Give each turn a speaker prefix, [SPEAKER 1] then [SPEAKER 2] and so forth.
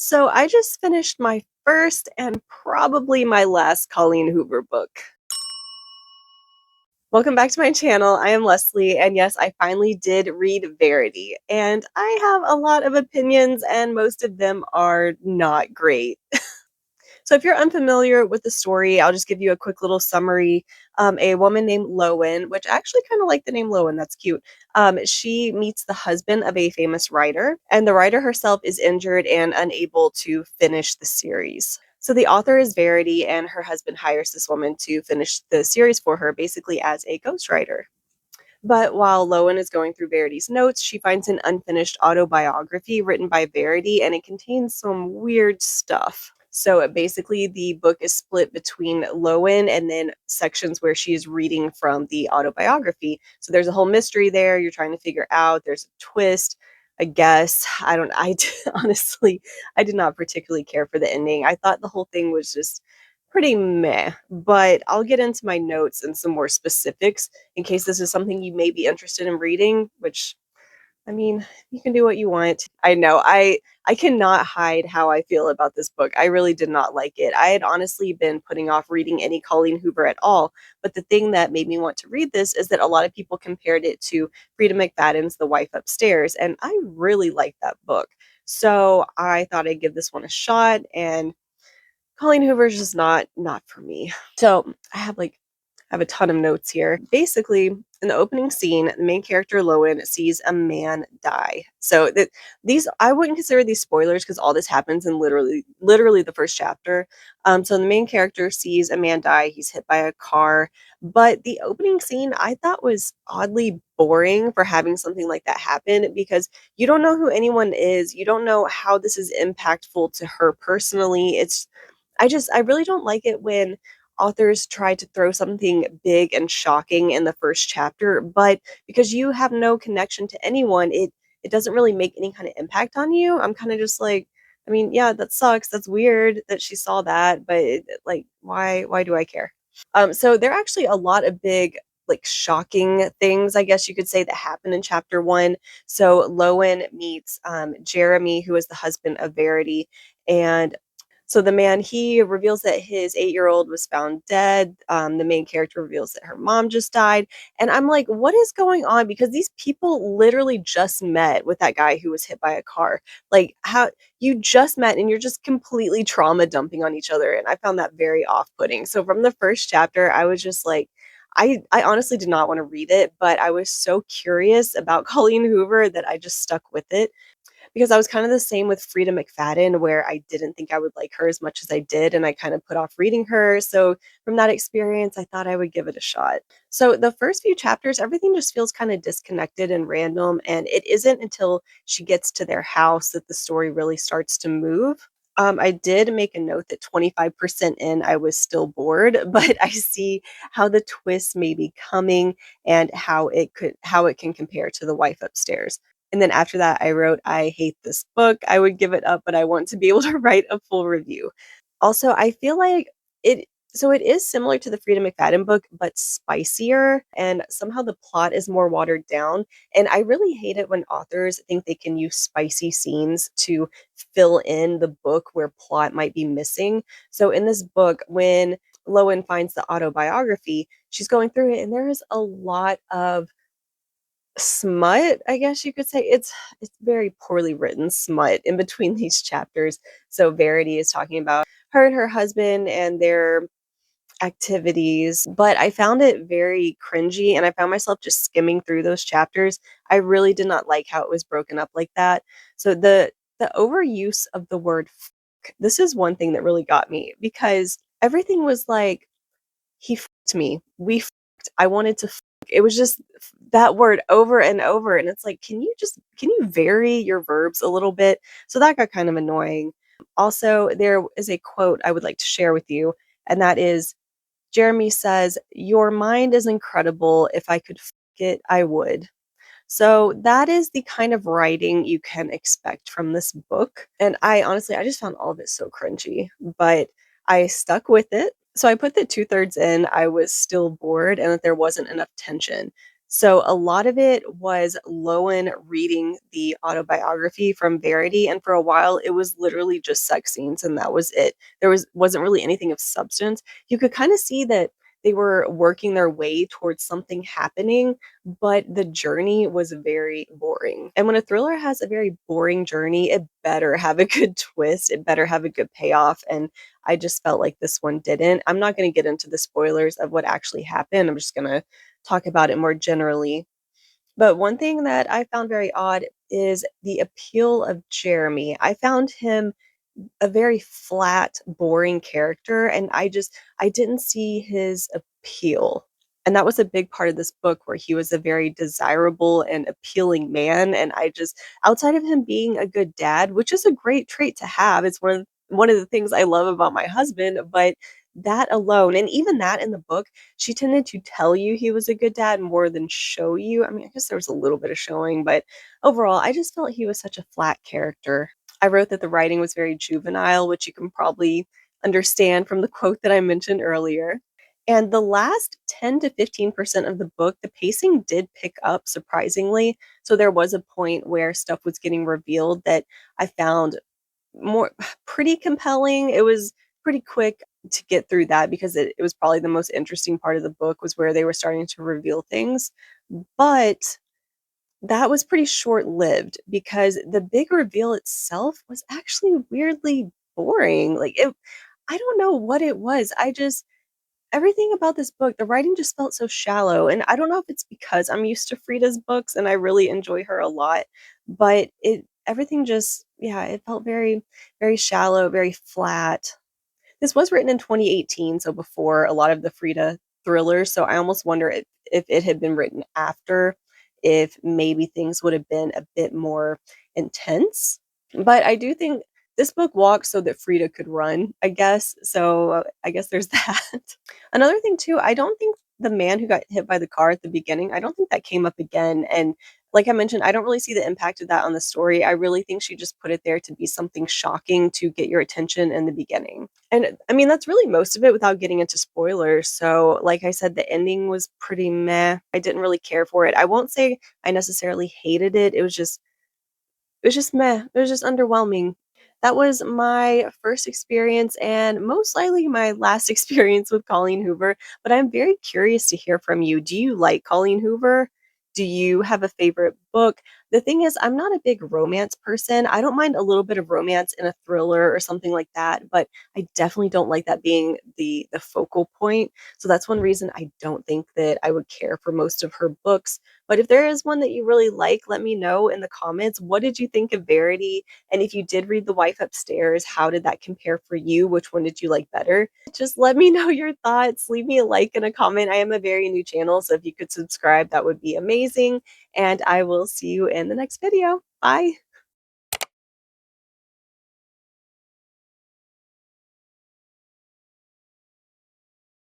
[SPEAKER 1] So I just finished my first and probably my last Colleen Hoover book. Welcome back to my channel. I am Leslie, and yes, I finally did read Verity, and I have a lot of opinions, and most of them are not great. So, if you're unfamiliar with the story, I'll just give you a quick little summary. A woman named Lowen, which I actually kind of like the name Lowen, that's cute. She meets the husband of a famous writer, and the writer herself is injured and unable to finish the series. So, the author is Verity, and her husband hires this woman to finish the series for her, basically as a ghostwriter. But while Lowen is going through Verity's notes, she finds an unfinished autobiography written by Verity, and it contains some weird stuff. So basically, the book is split between Lowen and then sections where she is reading from the autobiography. So there's a whole mystery there you're trying to figure out. There's a twist. I guess I don't. Honestly, I did not particularly care for the ending. I thought the whole thing was just pretty meh. But I'll get into my notes and some more specifics in case this is something you may be interested in reading, which I mean, you can do what you want. I know. I cannot hide how I feel about this book. I really did not like it. I had honestly been putting off reading any Colleen Hoover at all, but the thing that made me want to read this is that a lot of people compared it to Frida McFadden's The Wife Upstairs, and I really liked that book. So I thought I'd give this one a shot, and Colleen Hoover's just not for me. So I have a ton of notes here. Basically, in the opening scene, the main character Lowen sees a man die. So these I wouldn't consider these spoilers because all this happens in literally the first chapter. So the main character sees a man die. He's hit by a car, but the opening scene I thought was oddly boring for having something like that happen because you don't know who anyone is. You don't know how this is impactful to her personally. I really don't like it when authors try to throw something big and shocking in the first chapter, but because you have no connection to anyone, it doesn't really make any kind of impact on you. I'm kind of just like, I mean, yeah, that sucks. That's weird that she saw that, but like, why do I care? So there are actually a lot of big, like shocking things, I guess you could say, that happen in chapter one. So Lowen meets Jeremy, who is the husband of Verity, and so the man, he reveals that his 8-year-old was found dead. The main character reveals that her mom just died. And I'm like, what is going on? Because these people literally just met with that guy who was hit by a car. Like, how you just met and you're just completely trauma dumping on each other. And I found that very off putting. So from the first chapter, I was just like, I honestly did not want to read it, but I was so curious about Colleen Hoover that I just stuck with it because I was kind of the same with Frida McFadden, where I didn't think I would like her as much as I did, and I kind of put off reading her. So from that experience, I thought I would give it a shot. So the first few chapters, everything just feels kind of disconnected and random, and it isn't until she gets to their house that the story really starts to move. I did make a note that 25% in, I was still bored, but I see how the twist may be coming and how it can compare to The Wife Upstairs. And then after that, I wrote, I hate this book. I would give it up, but I want to be able to write a full review. Also, I feel like it is similar to the Frida McFadden book, but spicier, and somehow the plot is more watered down. And I really hate it when authors think they can use spicy scenes to fill in the book where plot might be missing. So in this book, when Lowen finds the autobiography, she's going through it, and there is a lot of smut, I guess you could say. It's very poorly written smut in between these chapters. So Verity is talking about her and her husband and their activities, but I found it very cringy and I found myself just skimming through those chapters. I really did not like how it was broken up like that. So the overuse of the word this is one thing that really got me because everything was like he fucked me. We fucked. I wanted to fuck. It was just that word over and over. And it's like, can you vary your verbs a little bit? So that got kind of annoying. Also, there is a quote I would like to share with you, and that is Jeremy says, "Your mind is incredible. If I could fuck it, I would." So that is the kind of writing you can expect from this book. And I just found all of it so cringy, but I stuck with it. So I put that 2/3 in, I was still bored and that there wasn't enough tension. So a lot of it was Lowen reading the autobiography from Verity, and for a while it was literally just sex scenes and that was it. Wasn't really anything of substance. You could kind of see that they were working their way towards something happening, but the journey was very boring. And when a thriller has a very boring journey, it better have a good twist, it better have a good payoff, and I just felt like this one didn't. I'm not going to get into the spoilers of what actually happened. I'm just going to talk about it more generally. But one thing that I found very odd is the appeal of Jeremy. I found him a very flat, boring character, and I didn't see his appeal. And that was a big part of this book where he was a very desirable and appealing man, and I just outside of him being a good dad, which is a great trait to have, it's one of the things I love about my husband, but that alone and even that in the book, she tended to tell you he was a good dad more than show you. I mean, I guess there was a little bit of showing, but overall, I just felt he was such a flat character. I wrote that the writing was very juvenile, which you can probably understand from the quote that I mentioned earlier. And the last 10 to 15% of the book, the pacing did pick up surprisingly. So there was a point where stuff was getting revealed that I found more pretty compelling. It was pretty quick to get through that because it was probably the most interesting part of the book was where they were starting to reveal things. But that was pretty short-lived because the big reveal itself was actually weirdly boring. I don't know what it was. I just everything about this book, the writing just felt so shallow, and I don't know if it's because I'm used to Frida's books and I really enjoy her a lot, but it everything just yeah, it felt very, very shallow, very flat. This was written in 2018, so before a lot of the Frida thrillers, so I almost wonder if it had been written after, if maybe things would have been a bit more intense. But I do think this book walked so that Frida could run, I guess. So I guess there's that. Another thing too, I don't think the man who got hit by the car at the beginning, I don't think that came up again. And like I mentioned, I don't really see the impact of that on the story. I really think she just put it there to be something shocking to get your attention in the beginning. And I mean, that's really most of it without getting into spoilers. So, like I said, the ending was pretty meh. I didn't really care for it. I won't say I necessarily hated it. It was just meh. It was just underwhelming. That was my first experience and most likely my last experience with Colleen Hoover, but I'm very curious to hear from you. Do you like Colleen Hoover? Do you have a favorite book? The thing is, I'm not a big romance person. I don't mind a little bit of romance in a thriller or something like that, but I definitely don't like that being the focal point. So that's one reason I don't think that I would care for most of her books. But if there is one that you really like, let me know in the comments. What did you think of Verity? And if you did read The Wife Upstairs, how did that compare for you? Which one did you like better? Just let me know your thoughts. Leave me a like and a comment. I am a very new channel, so if you could subscribe, that would be amazing. And I will see you in the next video. Bye.